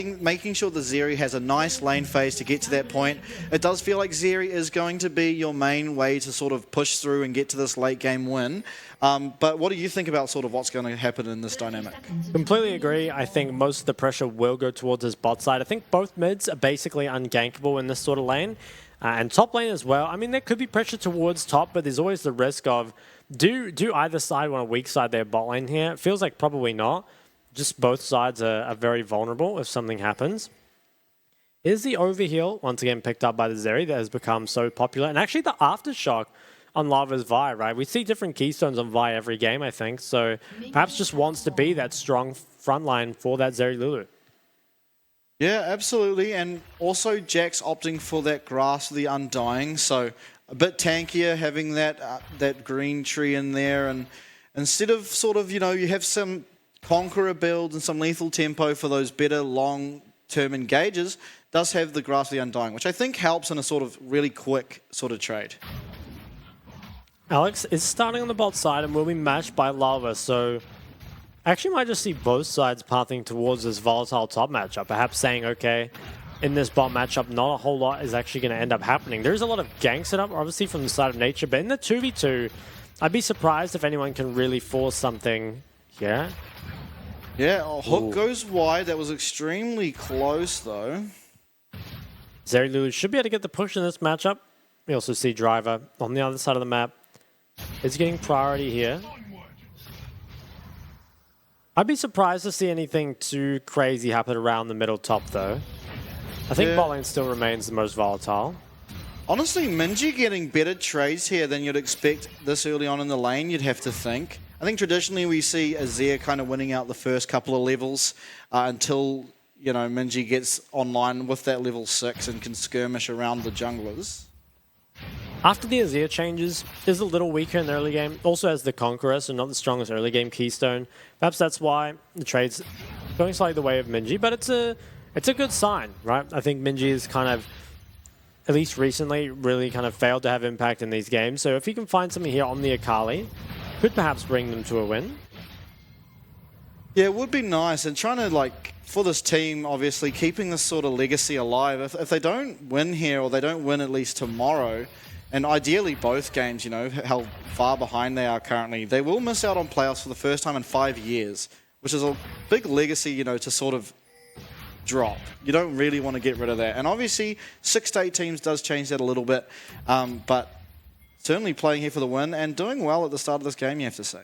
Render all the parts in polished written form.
making sure the Zeri has a nice lane phase to get to that point. It does feel like Zeri is going to be your main way to sort of push through and get to this late game win. But what do you think about sort of what's going to happen in this dynamic? Completely agree. I think most of the pressure will go towards his bot side. I think both mids are basically ungankable in this sort of lane. And top lane as well. I mean, there could be pressure towards top, but there's always the risk of, do either side want to weak side their bot lane here? It feels like probably not. Just both sides are very vulnerable if something happens. Is the overheal once again picked up by the Zeri that has become so popular? And actually the aftershock on Lava's Vi, right? We see different keystones on Vi every game, I think. So perhaps just wants to be that strong front line for that Zeri Lulu. Yeah, absolutely. And also Jack's opting for that Grasp of the Undying. So a bit tankier having that green tree in there. And instead of sort of, you have some Conqueror builds and some lethal tempo for those better long-term engages, does have the Grasp of the Undying, which I think helps in a sort of really quick sort of trade. Alex is starting on the bot side and will be matched by Lava, so actually might just see both sides pathing towards this volatile top matchup, perhaps saying, okay, in this bot matchup, not a whole lot is actually going to end up happening. There's a lot of gank setup, obviously, from the side of Nature, but in the 2v2, I'd be surprised if anyone can really force something here. Yeah, Hook goes wide. That was extremely close, though. Zeri Lulu should be able to get the push in this matchup. We also see Driver on the other side of the map. Is getting priority here. I'd be surprised to see anything too crazy happen around the middle top, though. I think bot lane still remains the most volatile. Honestly, Minji getting better trades here than you'd expect this early on in the lane, you'd have to think. I think traditionally we see Azir kind of winning out the first couple of levels until, Minji gets online with that level 6 and can skirmish around the junglers. After the Azir changes, is a little weaker in the early game. Also has the Conqueror, so not the strongest early game keystone. Perhaps that's why the trade's going slightly the way of Minji, but it's a good sign, right? I think Minji is kind of, at least recently, really kind of failed to have impact in these games. So if he can find something here on the Akali, could perhaps bring them to a win. Yeah, it would be nice. And trying to, for this team, obviously, keeping this sort of legacy alive. If they don't win here, or they don't win at least tomorrow, and ideally both games, how far behind they are currently, they will miss out on playoffs for the first time in 5 years, which is a big legacy, to sort of drop. You don't really want to get rid of that. And obviously, 6 to 8 teams does change that a little bit, but certainly playing here for the win and doing well at the start of this game, you have to say.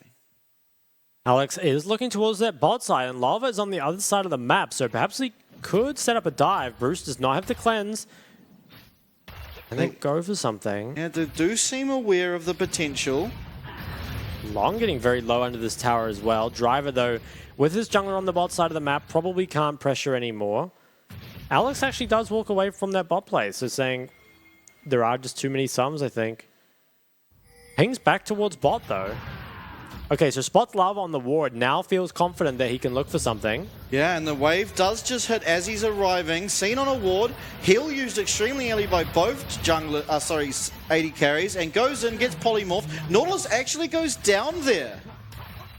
Alex is looking towards that bot side, and Lava is on the other side of the map, so perhaps he could set up a dive. Bruce does not have to cleanse. And then go for something. Yeah, they do seem aware of the potential. Long getting very low under this tower as well. Driver, though, with his jungler on the bot side of the map, probably can't pressure anymore. Alex actually does walk away from that bot play, so saying there are just too many sums, I think. Pings back towards bot, though. Okay, so spots Lava on the ward, now feels confident that he can look for something. Yeah, and the wave does just hit as he's arriving. Seen on a ward, heal used extremely early by both AD carries, and goes in, gets polymorph. Nautilus actually goes down there.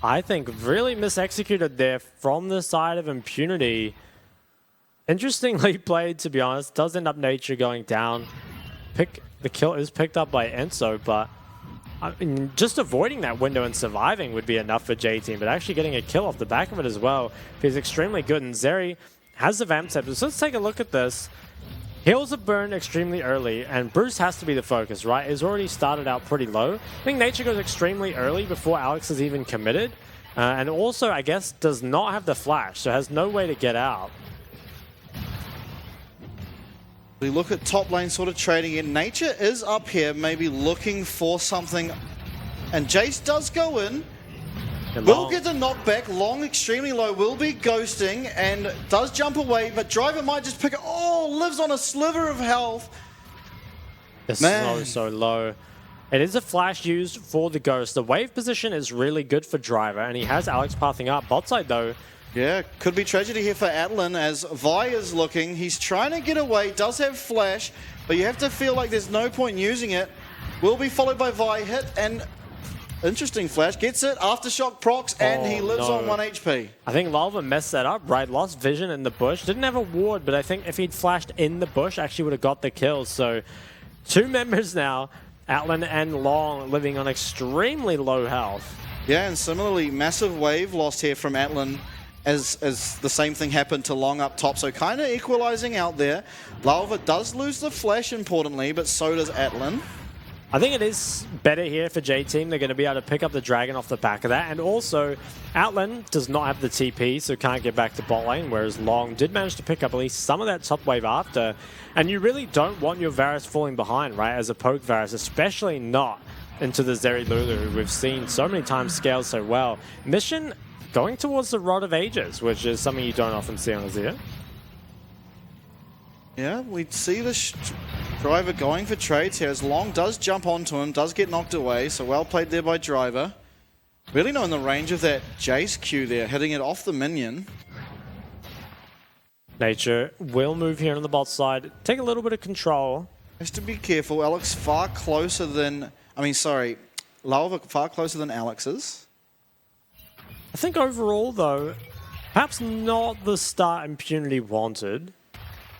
I think really misexecuted there from the side of Impunity. Interestingly played, to be honest. Does end up Nature going down. The kill is picked up by Enzo, but I mean, just avoiding that window and surviving would be enough for J-Team, but actually getting a kill off the back of it as well feels extremely good. And Zeri has the Vamp Scepter, so let's take a look at this. Heals are burned extremely early, and Bruce has to be the focus, right? It's already started out pretty low. I think Nature goes extremely early before Alex is even committed, and also, I guess, does not have the flash, so has no way to get out. We look at top lane sort of trading in. Nature is up here, maybe looking for something. And Jace does go in. Will get the knockback. Long extremely low. Will be ghosting and does jump away. But Driver might just pick it. Oh, lives on a sliver of health. It's so low. It is a flash used for the ghost. The wave position is really good for Driver. And he has Alex pathing up. Bot side though. Yeah, could be tragedy here for Atlan as Vi is looking. He's trying to get away, does have flash, but you have to feel like there's no point using it. Will be followed by Vi, hit, and Interesting flash. Gets it. Aftershock procs, and he lives on 1 HP. I think Lalva messed that up, right? Lost vision in the bush. Didn't have a ward, but I think if he'd flashed in the bush, actually would have got the kill. So 2 members now, Atlan and Long, living on extremely low health. Yeah, and similarly, massive wave lost here from Atlan as the same thing happened to Long up top. So kind of equalizing out there. Lalva does lose the flash, importantly, but so does Atlan. I think it is better here for J-Team. They're going to be able to pick up the Dragon off the back of that. And also, Outland does not have the TP, so can't get back to bot lane, whereas Long did manage to pick up at least some of that top wave after. And you really don't want your Varus falling behind, right, as a poke Varus, especially not into the Zeri Lulu, who we've seen so many times scale so well. Mission going towards the Rod of Ages, which is something you don't often see on Azir. Yeah, we see the Driver going for trades here as Long does jump onto him, does get knocked away, so well played there by Driver. Really knowing the range of that Jace Q there, hitting it off the minion. Nature will move here on the bot side, take a little bit of control. Has to be careful. Alex far closer than, Lalva far closer than Alex is. I think overall though, perhaps not the start Impunity wanted.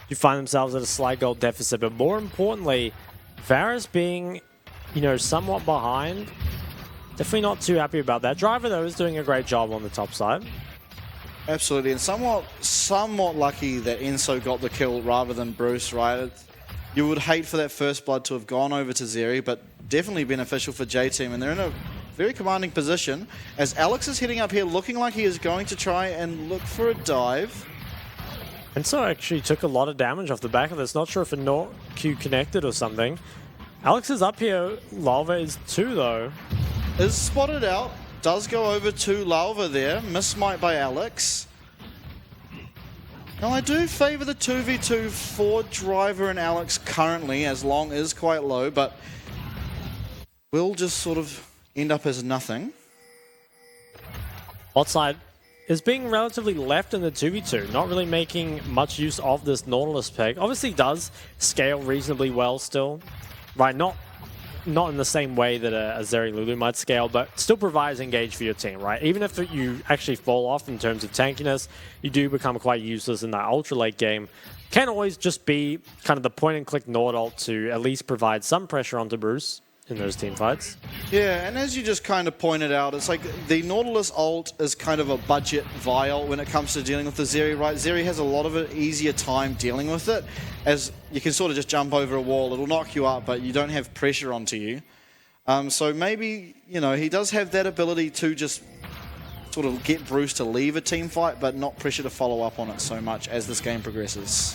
You find themselves at a slight gold deficit, but more importantly, Varus being, somewhat behind. Definitely not too happy about that. Driver, though, is doing a great job on the top side. Absolutely, and somewhat lucky that Enso got the kill rather than Bruce, right? You would hate for that first blood to have gone over to Zeri, but definitely beneficial for J-Team, and they're in a very commanding position. As Alex is heading up here, looking like he is going to try and look for a dive. And so actually took a lot of damage off the back of this. Not sure if a Naught Q connected or something. Alex is up here. Lalva is too, though. Is spotted out. Does go over to Lalva there. Missmite by Alex. Now I do favour the 2v2 for Driver and Alex currently, as Long is quite low, but will just sort of end up as nothing. Bot side is being relatively left in the 2v2, not really making much use of this Nautilus pick. Obviously does scale reasonably well still, right? Not in the same way that a Zeri Lulu might scale, but still provides engage for your team, right? Even if you actually fall off in terms of tankiness, you do become quite useless in that ultra late game. Can always just be kind of the point and click Nord ult to at least provide some pressure onto Bruce in those team fights. Yeah, and as you just kind of pointed out, it's like the Nautilus ult is kind of a budget vial when it comes to dealing with the Zeri, right? Zeri has a lot of an easier time dealing with it, as you can sort of just jump over a wall. It'll knock you up, but you don't have pressure onto you. So maybe, he does have that ability to just sort of get Bruce to leave a team fight, but not pressure to follow up on it so much as this game progresses.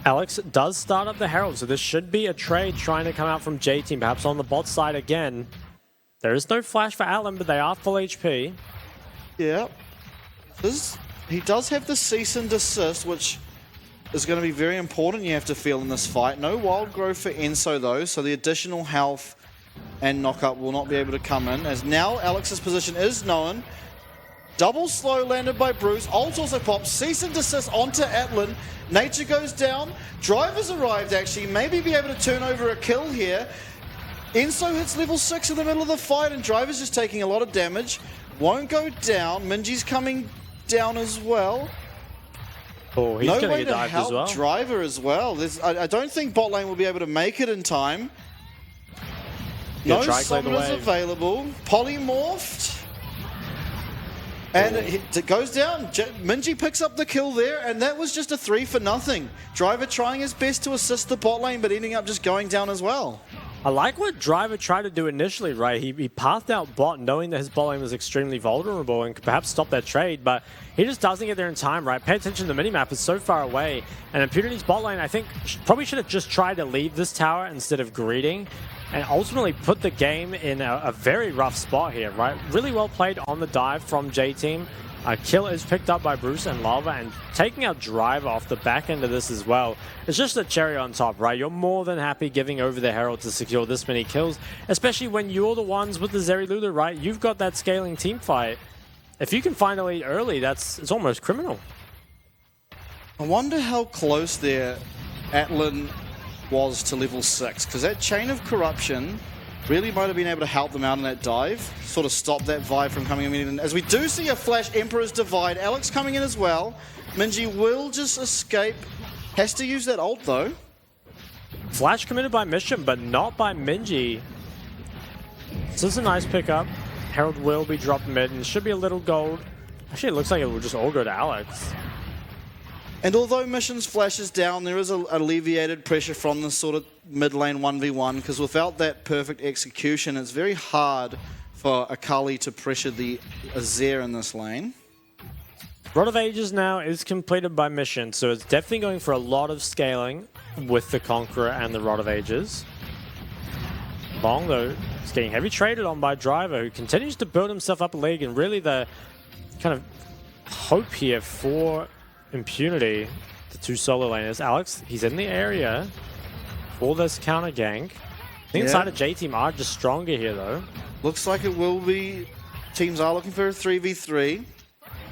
Alex does start up the Herald, so this should be a trade trying to come out from J-Team, perhaps on the bot side again. There is no flash for Atlan, but they are full HP. Yeah. He does have the cease and desist, which is going to be very important, you have to feel, in this fight. No wild growth for Enso, though, so the additional health and knockup will not be able to come in, as now Alex's position is known. Double slow landed by Bruce. Ult also pops. Cease and desist onto Atlan. Nature goes down. Driver's arrived, actually. Maybe be able to turn over a kill here. Enso hits level 6 in the middle of the fight, and Driver's just taking a lot of damage. Won't go down. Minji's coming down as well. Oh, he's no going way to get dived help as well. Driver as well. I don't think bot lane will be able to make it in time. No summoners available. Polymorphed. And it goes down. Minji picks up the kill there, and that was just a 3 for nothing. Driver trying his best to assist the bot lane, but ending up just going down as well. I like what Driver tried to do initially, right? He pathed out bot knowing that his bot lane was extremely vulnerable and could perhaps stop that trade, but he just doesn't get there in time, right? Pay attention to the minimap, is so far away. And Impunity's bot lane, I think, probably should have just tried to leave this tower instead of greeting, and ultimately put the game in a very rough spot here, right? Really well played on the dive from J-Team. A kill is picked up by Bruce and Lalva, and taking out Driver off the back end of this as well. It's just a cherry on top, right? You're more than happy giving over the Herald to secure this many kills, especially when you're the ones with the Zeri Lulu, right? You've got that scaling team fight. If you can find a lead early, it's almost criminal. I wonder how close there Atlan was to level 6, because that Chain of Corruption Really might have been able to help them out in that dive. Sort of stop that Vive from coming in. As we do see a flash Emperor's Divide. Alex coming in as well. Minji will just escape. Has to use that ult though. Flash committed by Mission, but not by Minji. This is a nice pickup. Herald will be dropped mid, and should be a little gold. Actually, it looks like it will just all go to Alex. And although Mission's flash is down, there is alleviated pressure from this sort of mid lane 1v1, because without that perfect execution, it's very hard for Akali to pressure the Azir in this lane. Rod of Ages now is completed by Mission, so it's definitely going for a lot of scaling with the Conqueror and the Rod of Ages. Long, though, is getting heavy traded on by Driver, who continues to build himself up a league, and really the kind of hope here for Impunity, the two solo laners. Alex, he's in the area for this counter gank. The inside of J-Team are just stronger here, though. Looks like it will be. Teams are looking for a 3v3.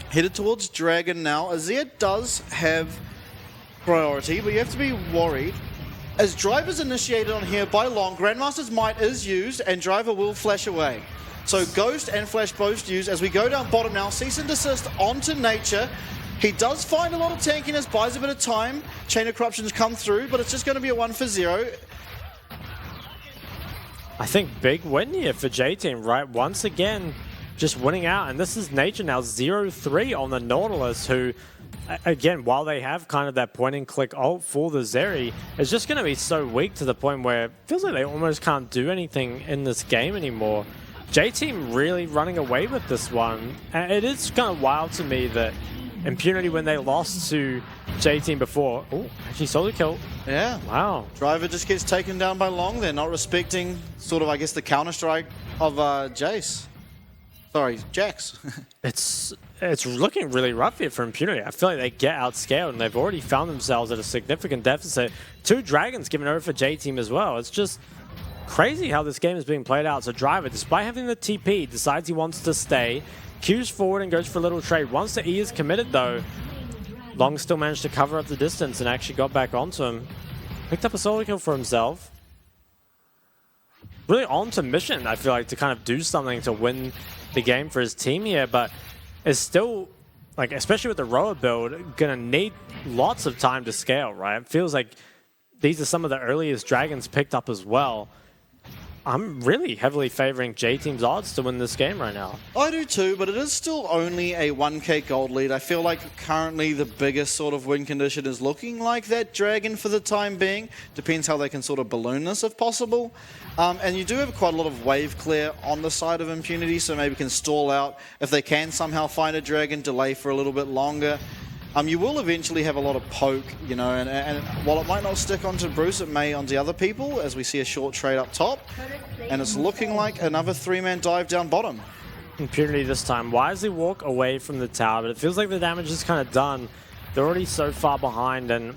Headed towards Dragon now. Azir does have priority, but you have to be worried. As Driver's initiated on here by Long, Grandmaster's Might is used, and Driver will flash away. So Ghost and Flash both used. As we go down bottom now, Cease and Desist onto Nature. He does find a lot of tankiness, buys a bit of time. Chain of Corruptions come through, but it's just going to be a 1-for-0. I think big win here for J-Team, right? Once again, just winning out. And this is Nature now 0-3 on the Nautilus, who, again, while they have kind of that point-and-click ult for the Zeri, it's just going to be so weak to the point where it feels like they almost can't do anything in this game anymore. J-Team really running away with this one. And it is kind of wild to me that Impunity, when they lost to J-Team before, oh, actually solo kill. Yeah. Wow. Driver just gets taken down by Long. They're not respecting sort of, I guess, the counter-strike of Jace. Sorry, Jax. It's looking really rough here for Impunity. I feel like they get outscaled, and they've already found themselves at a significant deficit. 2 Dragons given over for J-Team as well. It's just crazy how this game is being played out. So Driver, despite having the TP, decides he wants to stay. Q's forward and goes for a little trade. Once the E is committed, though, Long still managed to cover up the distance and actually got back onto him. Picked up a solo kill for himself. Really on to Mission, I feel like, to kind of do something to win the game for his team here, but is still, like, especially with the Roa build, gonna need lots of time to scale, right? It feels like these are some of the earliest Dragons picked up as well. I'm really heavily favoring J-Team's odds to win this game right now. I do too, but it is still only a 1k gold lead. I feel like currently the biggest sort of win condition is looking like that Dragon for the time being. Depends how they can sort of balloon this if possible. And you do have quite a lot of wave clear on the side of Impunity, so maybe can stall out. If they can somehow find a Dragon, delay for a little bit longer. You will eventually have a lot of poke, you know, and while it might not stick onto Bruce, it may onto other people, as we see a short trade up top. And it's looking like another 3-man dive down bottom. Impunity this time wisely walk away from the tower, but it feels like the damage is kind of done. They're already so far behind, and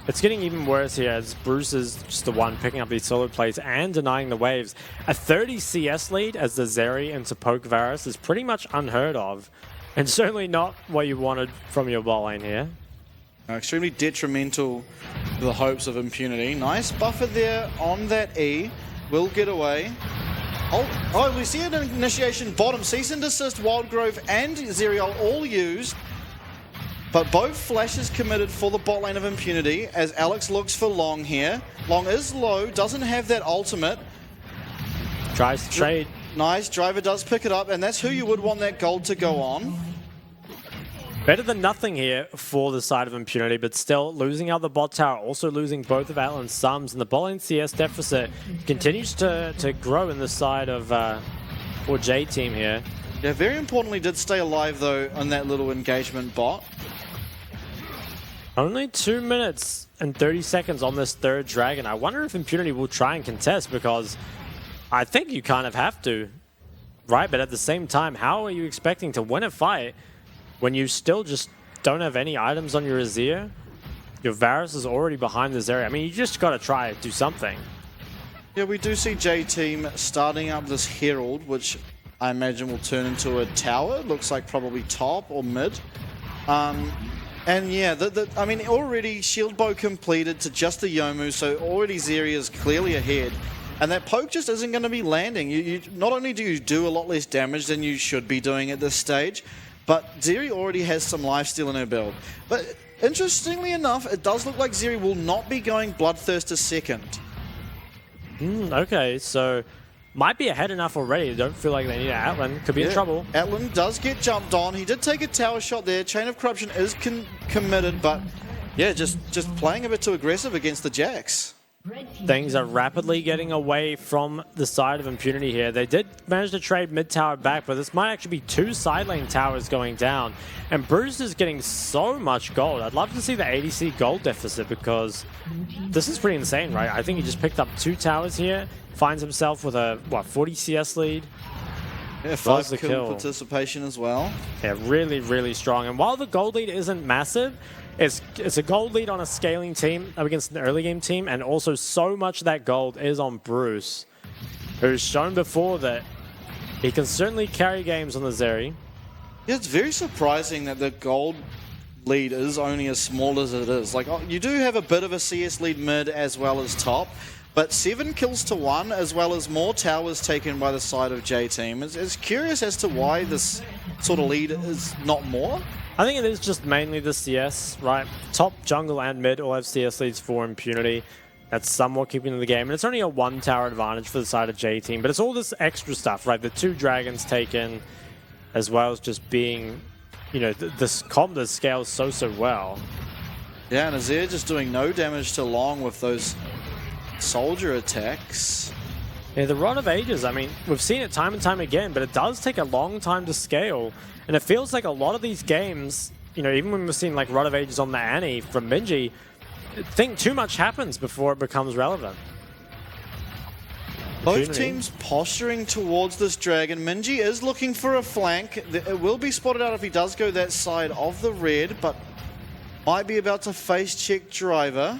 it's getting even worse here as Bruce is just the one picking up these solo plays and denying the waves. A 30 CS lead as the Zeri into poke Varus is pretty much unheard of. And certainly not what you wanted from your bot lane here. Extremely detrimental to the hopes of Impunity. Nice buffer there on that E. Will get away. Oh, we see an initiation bottom. Cease and Desist, Wildgrove and Zerial all used. But both flashes committed for the bot lane of Impunity as Alex looks for Long here. Long is low, doesn't have that ultimate. Tries to trade. Nice, Driver does pick it up, and that's who you would want that gold to go on. Better than nothing here for the side of Impunity, but still losing out the bot tower, also losing both of Atlan's sums, and the bot lane CS deficit continues to grow in the side of for J-Team here. Yeah, very importantly did stay alive though on that little engagement bot. Only 2 minutes and 30 seconds on this third Dragon. I wonder if Impunity will try and contest, because I think you kind of have to, right? But at the same time, how are you expecting to win a fight when you still just don't have any items on your Azir? Your Varus is already behind this area. I mean, you just got to try to do something. Yeah, we do see J-Team starting up this Herald, which I imagine will turn into a tower. Looks like probably top or mid. And yeah, I mean, already Shield Bow completed to just the Yomu, so already Zeri is clearly ahead. and that poke just isn't going to be landing. You not only do you do a lot less damage than you should be doing at this stage, but Zeri already has some lifesteal in her build. But interestingly enough, it does look like Zeri will not be going Bloodthirster second. Okay, so might be ahead enough already. Don't feel like they need Atlan. Could be in trouble. Atlan does get jumped on. He did take a tower shot there. Chain of Corruption is committed, but yeah, just playing a bit too aggressive against the Jax. Things are rapidly getting away from the side of Impunity here. They did manage to trade mid tower back, but this might actually be 2 side lane towers going down. And Bruce is getting so much gold. I'd love to see the ADC gold deficit because this is pretty insane, right? I think he just picked up 2 towers here, finds himself with a, 40 CS lead. Yeah, 5 kill participation as well. Yeah, really, really strong. And while the gold lead isn't massive, it's a gold lead on a scaling team up against an early game team, and also so much of that gold is on Bruce, who's shown before that he can certainly carry games on the Zeri. Yeah, it's very surprising that the gold lead is only as small as it is. Like, you do have a bit of a CS lead mid as well as top, but 7 kills to 1 as well as more towers taken by the side of J Team. It's curious as to why this sort of lead is not more. I think it is just mainly the CS, right? Top, jungle, and mid all have CS leads for Impunity. That's somewhat keeping in the game. And it's only a 1 tower advantage for the side of J Team, but it's all this extra stuff, right? The 2 dragons taken, as well as just being, this comp that scales so well. Yeah, and Azir just doing no damage to Long with those soldier attacks. Yeah, the Rod of Ages, I mean, we've seen it time and time again, but it does take a long time to scale. And it feels like a lot of these games, even when we've seen like Rod of Ages on the Annie from Minji, I think too much happens before it becomes relevant. Both teams posturing towards this dragon. Minji is looking for a flank. It will be spotted out if he does go that side of the red, but might be about to face check Driver.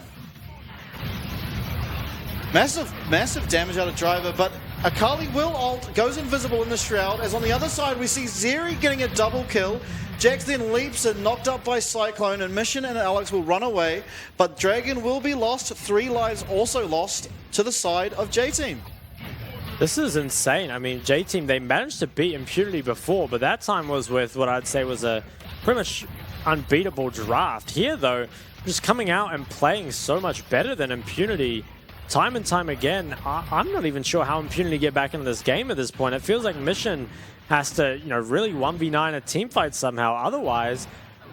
Massive damage out of Driver, but Akali will ult, goes invisible in the Shroud, as on the other side we see Zeri getting a double kill. Jax then leaps and knocked up by Cyclone, and Mission and Alex will run away, but Dragon will be lost. 3 lives also lost to the side of J-Team. This is insane. I mean, J-Team, they managed to beat Impunity before, but that time was with what I'd say was a pretty much unbeatable draft. Here, though, just coming out and playing so much better than Impunity time and time again. I'm not even sure how Impunity get back into this game at this point. It feels like Mission has to, really 1v9 a team fight somehow. Otherwise,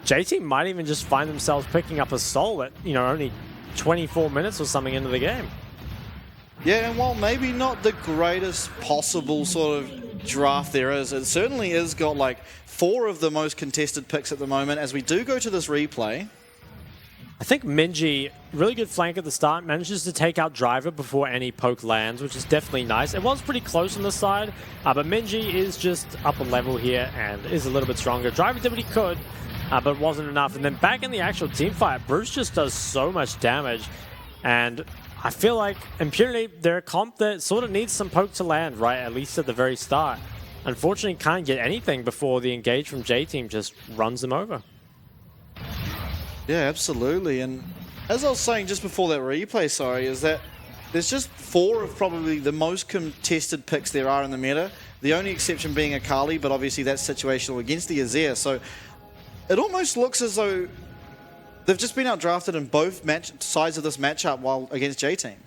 J-Team might even just find themselves picking up a soul at, only 24 minutes or something into the game. Yeah, and while maybe not the greatest possible sort of draft there is, it certainly is got like 4 of the most contested picks at the moment as we do go to this replay. I think Minji, really good flank at the start, manages to take out Driver before any poke lands, which is definitely nice. It was pretty close on the side, but Minji is just up a level here and is a little bit stronger. Driver did what he could, but wasn't enough. And then back in the actual team fight, Bruce just does so much damage. And I feel like Impunity, they're a comp that sort of needs some poke to land, right? At least at the very start. Unfortunately, can't get anything before the engage from J-Team just runs them over. Yeah, absolutely. And as I was saying just before that replay, is that there's just 4 of probably the most contested picks there are in the meta. The only exception being Akali, but obviously that's situational against the Azir. So it almost looks as though they've just been outdrafted in both sides of this matchup while against J-Team.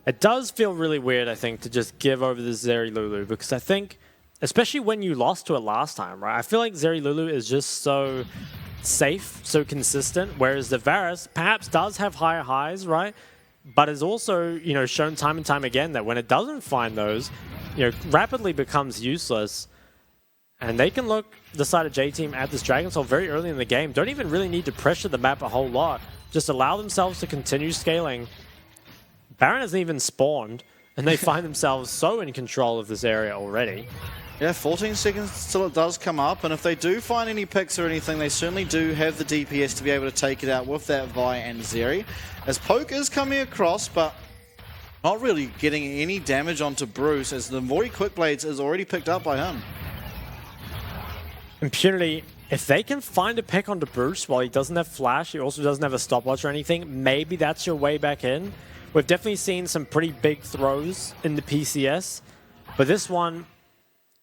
It does feel really weird, I think, to just give over the Zeri Lulu, because I think, especially when you lost to it last time, right? I feel like Zeri Lulu is just so safe, so consistent, whereas the Varus perhaps does have higher highs, right? But is also, shown time and time again that when it doesn't find those, rapidly becomes useless. And they can look the side of J-Team at this Dragon Soul very early in the game. Don't even really need to pressure the map a whole lot. Just allow themselves to continue scaling. Baron hasn't even spawned, and they find themselves so in control of this area already. Yeah, 14 seconds till it does come up, and if they do find any picks or anything, they certainly do have the DPS to be able to take it out with that Vi and Zeri. As Poke is coming across, but not really getting any damage onto Bruce, as the Mori Quickblades is already picked up by him. Impunity, if they can find a pick onto Bruce while he doesn't have flash, he also doesn't have a stopwatch or anything, maybe that's your way back in. We've definitely seen some pretty big throws in the PCS, but this one,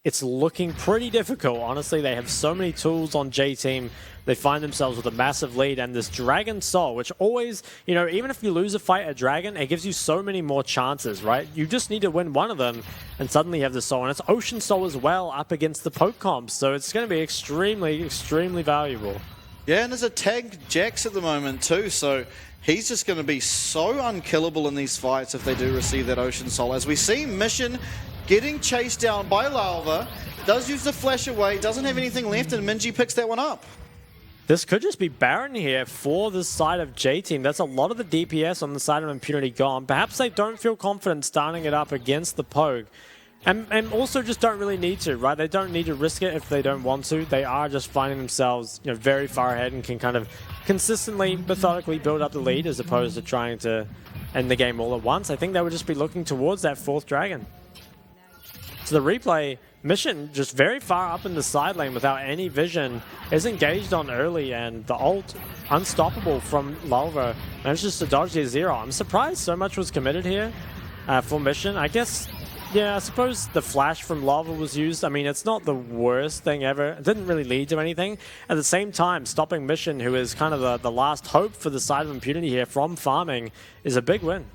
it's looking pretty difficult. Honestly, they have so many tools on J-Team. They find themselves with a massive lead, and this Dragon Soul, which always, you know, even if you lose a fight at Dragon, it gives you so many more chances, right? You just need to win one of them, and suddenly you have the Soul. And it's Ocean Soul as well up against the Poke comps, so it's going to be extremely, extremely valuable. Yeah, and there's a tag Jax at the moment too, so he's just going to be so unkillable in these fights if they do receive that Ocean Soul. As we see Mission getting chased down by Lava, does use the flash away, doesn't have anything left, and Minji picks that one up. This could just be Baron here for the side of J-Team. That's a lot of the DPS on the side of Impunity gone. Perhaps they don't feel confident starting it up against the Pogue. And also just don't really need to, right? They don't need to risk it if they don't want to. They are just finding themselves, you know, very far ahead and can kind of consistently, methodically build up the lead as opposed to trying to end the game all at once. I think they would just be looking towards that 4th dragon. So the replay, Mission just very far up in the side lane without any vision, is engaged on early, and the ult, unstoppable from Lava, manages to dodge the 0. I'm surprised so much was committed here for Mission. I guess, yeah, I suppose the flash from Lava was used. I mean, it's not the worst thing ever. It didn't really lead to anything. At the same time, stopping Mission, who is kind of the last hope for the side of Impunity here from farming, is a big win.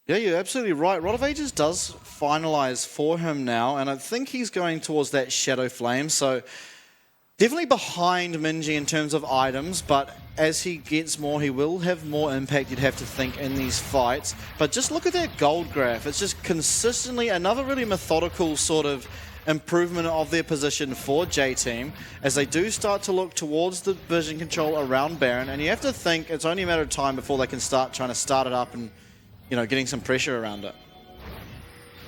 Yeah, you're absolutely right. Rod of Ages does finalize for him now, and I think he's going towards that Shadow Flame, so definitely behind Minji in terms of items, but as he gets more, he will have more impact, you'd have to think, in these fights. But just look at that gold graph. It's just consistently another really methodical sort of improvement of their position for J-Team as they do start to look towards the vision control around Baron, and you have to think it's only a matter of time before they can start trying to start it up and, you know, getting some pressure around it.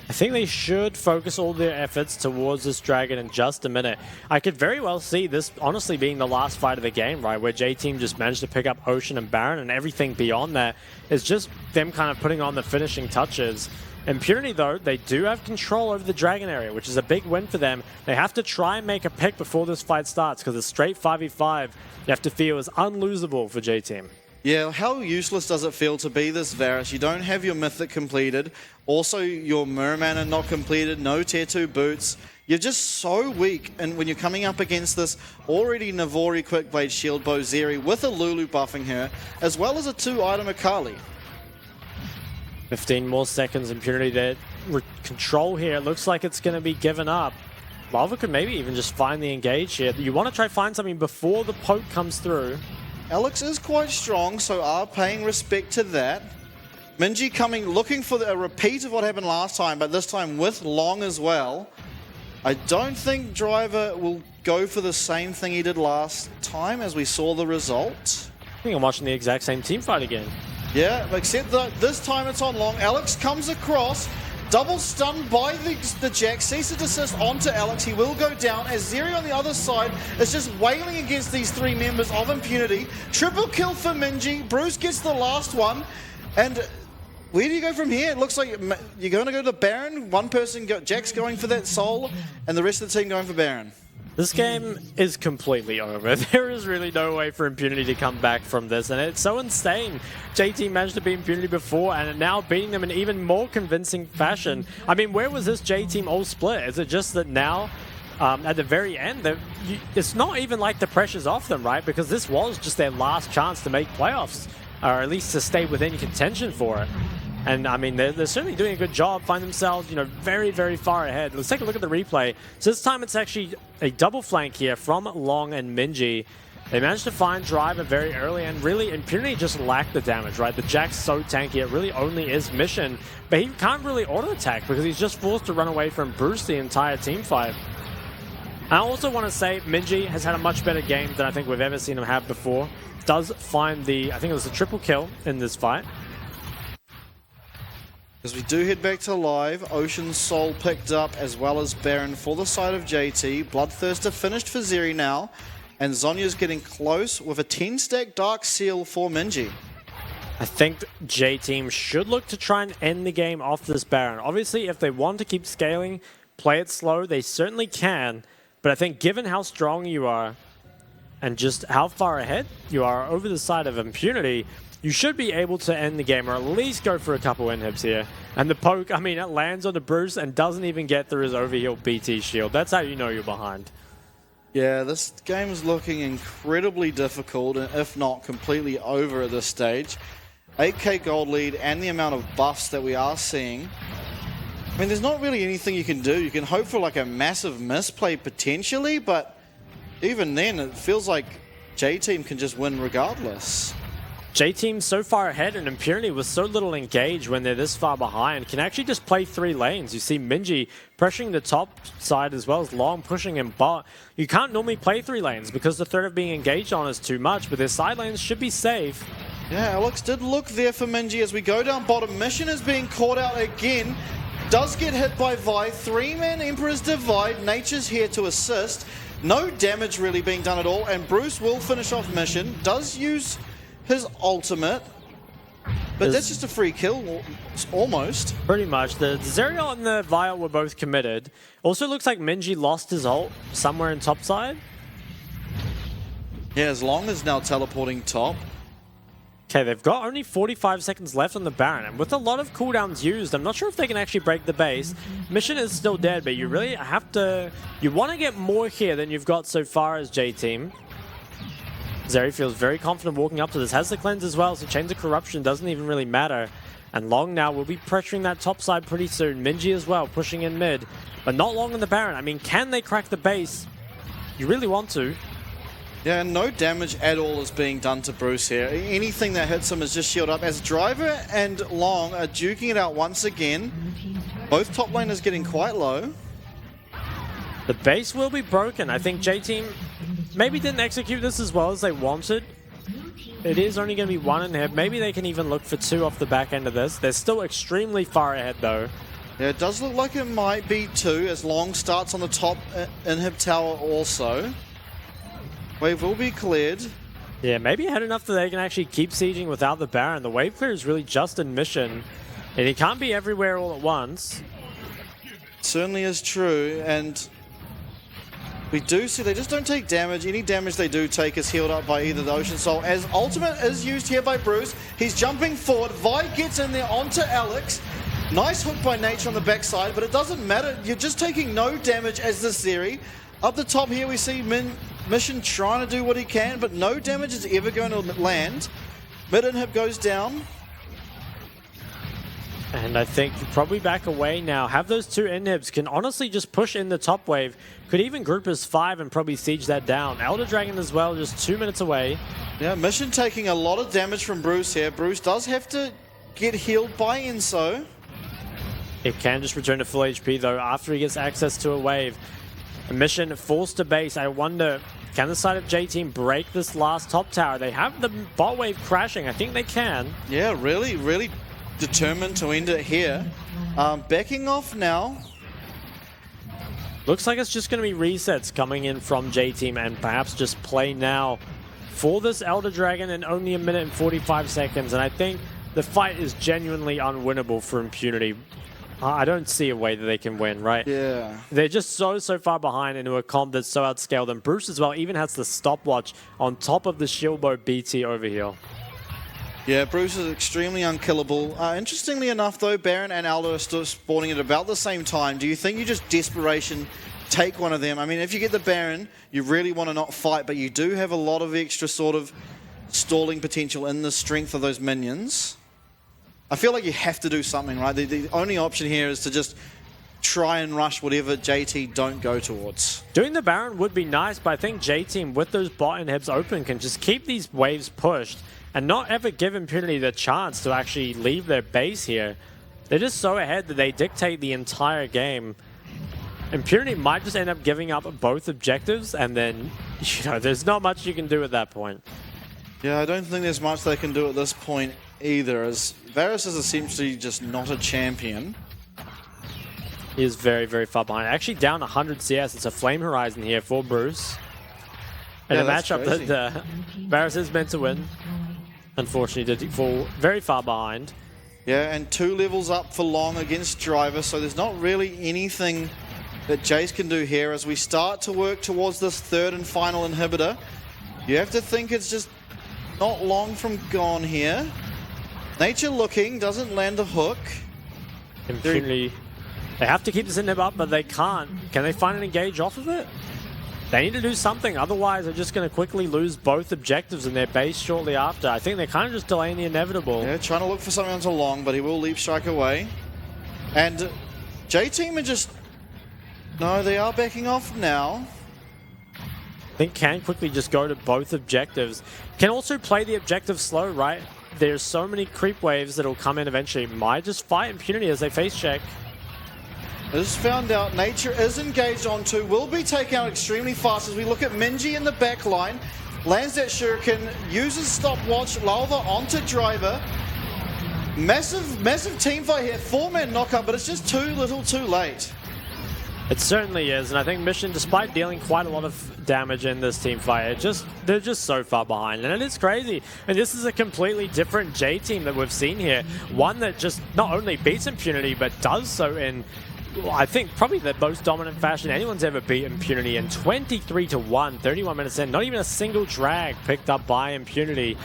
I think they should focus all their efforts towards this dragon in just a minute. I could very well see this honestly being the last fight of the game, right? Where J-Team just managed to pick up Ocean and Baron, and everything beyond that is just them kind of putting on the finishing touches. Impunity, though, they do have control over the dragon area, which is a big win for them. They have to try and make a pick before this fight starts, because a straight 5v5 you have to feel is unlosable for J-Team. Yeah, how useless does it feel to be this Varus? You don't have your Mythic completed. Also, your Merman are not completed. No Tier 2 boots. You're just so weak. And when you're coming up against this already Navori Quickblade Shield Bow Zeri with a Lulu buffing her, as well as a 2-item Akali. 15 more seconds. Impunity there. Control here. It looks like it's going to be given up. Lava could maybe even just find the engage here. You want to try find something before the poke comes through. Alex is quite strong, so are paying respect to that. Minji coming, looking for a repeat of what happened last time, but this time with Long as well. I don't think Driver will go for the same thing he did last time as we saw the result. I think I'm watching the exact same team fight again. Yeah, except that this time it's on Long. Alex comes across, double stunned by the Jack, cease and desist onto Alex. He will go down as Zeri on the other side is just wailing against these 3 members of Impunity. Triple kill for Minji. Bruce gets the last one. And where do you go from here? It looks like you're going to go to Baron. One person, Jack's going for that soul, and the rest of the team going for Baron. This game is completely over. There is really no way for Impunity to come back from this, and it's so insane. JT managed to beat Impunity before, and now beating them in even more convincing fashion. I mean, where was this J-Team all split? Is it just that now, at the very end, it's not even like the pressure's off them, right? Because this was just their last chance to make playoffs, or at least to stay within contention for it. And I mean, they're certainly doing a good job, find themselves, you know, very, very far ahead. Let's take a look at the replay. So this time it's actually a double flank here from Long and Minji. They managed to find Driver very early, and really Impunity just lacked the damage, right? The Jack's so tanky, it really only is Mission, but he can't really auto-attack because he's just forced to run away from Bruce the entire team fight. And I also want to say Minji has had a much better game than I think we've ever seen him have before. Does find the, I think it was a triple kill in this fight. As we do head back to live, Ocean Soul picked up as well as Baron for the side of JT. Bloodthirster finished for Zeri now, and Zonya's getting close with a 10-stack Dark Seal for Minji. I think J-Team should look to try and end the game off this Baron. Obviously, if they want to keep scaling, play it slow, they certainly can. But I think given how strong you are, and just how far ahead you are over the side of Impunity, you should be able to end the game or at least go for a couple inhibs here. And the poke, I mean, it lands on the Bruce and doesn't even get through his overheal BT shield. That's how you know you're behind. Yeah, this game is looking incredibly difficult, if not completely over at this stage. 8k gold lead and the amount of buffs that we are seeing. I mean, there's not really anything you can do. You can hope for like a massive misplay potentially, but even then, it feels like J-Team can just win regardless. J-Team so far ahead and Impunity with so little engaged when they're this far behind can actually just play 3 lanes. You see Minji pressuring the top side as well as Long pushing in bot. You can't normally play 3 lanes because the threat of being engaged on is too much, but their side lanes should be safe. Yeah, Alex did look there for Minji as we go down bottom. Mission is being caught out again. Does get hit by Vi. 3-man Emperor's Divide. Nature's here to assist. No damage really being done at all, and Bruce will finish off Mission. Does use his ultimate, but that's just a free kill, almost. Pretty much. The Zerial and the Vial were both committed. Also looks like Minji lost his ult somewhere in top side. Yeah, as long as now teleporting top. Okay, they've got only 45 seconds left on the Baron, and with a lot of cooldowns used, I'm not sure if they can actually break the base. Mission is still dead, but you really have to... You want to get more here than you've got so far as J-Team. Zeri feels very confident walking up to this. Has the cleanse as well, so Chains of Corruption doesn't even really matter. And Long now will be pressuring that top side pretty soon. Minji as well, pushing in mid, but not Long on the Baron. I mean, can they crack the base? You really want to. Yeah, no damage at all is being done to Bruce here. Anything that hits him is just shield up. As Driver and Long are duking it out once again. Both top laners getting quite low. The base will be broken. I think J-Team maybe didn't execute this as well as they wanted. It is only going to be 1 inhib. Maybe they can even look for 2 off the back end of this. They're still extremely far ahead though. Yeah, it does look like it might be 2 as Long starts on the top inhib tower also. Wave will be cleared. Yeah, maybe ahead enough that they can actually keep sieging without the Baron. The wave clear is really just in Mission, and he can't be everywhere all at once. Certainly is true, and we do see they just don't take damage. Any damage they do take is healed up by either the Ocean Soul. As ultimate is used here by Bruce, he's jumping forward. Vi gets in there onto Alex. Nice hook by Nature on the backside, but it doesn't matter. You're just taking no damage as the Zeri. Up the top here we see Mission trying to do what he can, but no damage is ever going to land. Mid inhib goes down. And I think probably back away now. Have those 2 inhibs, can honestly just push in the top wave. Could even group as 5 and probably siege that down. Elder Dragon as well, just 2 minutes away. Yeah, Mission taking a lot of damage from Bruce here. Bruce does have to get healed by Enso. It can just return to full HP though after he gets access to a wave. Mission forced to base. I wonder, can the side of J-Team break this last top tower? They have the bot wave crashing. I think they can. Yeah, really determined to end it here. Backing off now. Looks like it's just going to be resets coming in from J-Team and perhaps just play now for this Elder Dragon in only 1 minute and 45 seconds. And I think the fight is genuinely unwinnable for Impunity. I don't see a way that they can win, right? Yeah. They're just so far behind into a comp that's so outscaled. And Bruce as well even has the stopwatch on top of the shield bow BT overheal. Yeah, Bruce is extremely unkillable. Interestingly enough, though, Baron and Aldo are still spawning at about the same time. Do you think you just desperation take one of them? I mean, if you get the Baron, you really want to not fight, but you do have a lot of extra sort of stalling potential in the strength of those minions. I feel like you have to do something, right? The only option here is to just try and rush whatever JT don't go towards. Doing the Baron would be nice, but I think J-Team with those bot inhibs open can just keep these waves pushed and not ever give Impunity the chance to actually leave their base here. They're just so ahead that they dictate the entire game. Impunity might just end up giving up both objectives, and then, you know, there's not much you can do at that point. Yeah, I don't think there's much they can do at this point either, as Varus is essentially just not a champion. He is very far behind. Actually down 100 CS. It's a Flame Horizon here for Bruce. And a matchup that Varus is meant to win. Unfortunately, did fall very far behind. Yeah, and 2 levels up for Long against Driver, so there's not really anything that Jace can do here as we start to work towards this 3rd and final inhibitor. You have to think it's just not long from gone here. Nature looking, doesn't land a hook. Impunity. They have to keep this inhib up, but they can't. Can they find an engage off of it? They need to do something, otherwise they're just going to quickly lose both objectives in their base shortly after. I think they're kind of just delaying the inevitable. Yeah, trying to look for something else along, but he will leap strike away. And J-Team are just... No, they are backing off now. I think can quickly just go to both objectives. Can also play the objective slow, right? There's so many creep waves that'll come in eventually. Might just fight Impunity as they face check. As found out, Nature is engaged onto, will be taken out extremely fast as we look at Minji in the back line. Lands that shuriken, uses stopwatch, Lalva onto Driver. Massive team fight here, 4-man knockup, but it's just too little too late. It certainly is, and I think Mission, despite dealing quite a lot of damage in this team fight, they're just so far behind, and it is crazy. And this is a completely different J team that we've seen here. One that just not only beats Impunity, but does so in, I think, probably the most dominant fashion anyone's ever beat Impunity in 23-1, 31 minutes in. Not even a single drag picked up by Impunity.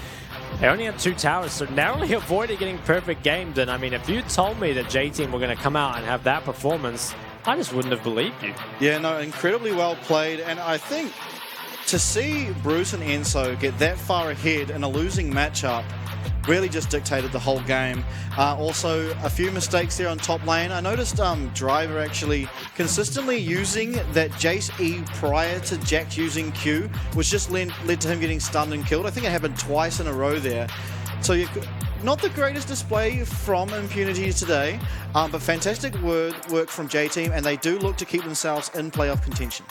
They only had 2 towers, so narrowly avoided getting perfect games. And I mean, if you told me that J team were going to come out and have that performance, I just wouldn't have believed you. Yeah, no, incredibly well played. And I think to see Bruce and Enzo get that far ahead in a losing matchup really just dictated the whole game. Also, a few mistakes there on top lane. I noticed Driver actually consistently using that Jace E prior to Jack using Q, which just led to him getting stunned and killed. I think it happened twice in a row there. So not the greatest display from Impunity today, but fantastic work from J-Team, and they do look to keep themselves in playoff contention.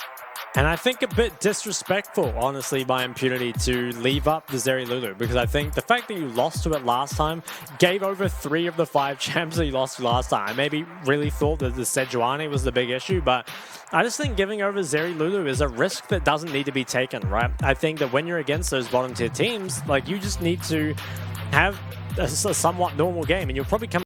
And I think a bit disrespectful, honestly, by Impunity to leave up the Zeri Lulu, because I think the fact that you lost to it last time gave over 3 of the 5 champs that you lost to last time. I maybe really thought that the Sejuani was the big issue, but I just think giving over Zeri Lulu is a risk that doesn't need to be taken, right? I think that when you're against those bottom tier teams, like, you just need to have a somewhat normal game, and you'll probably come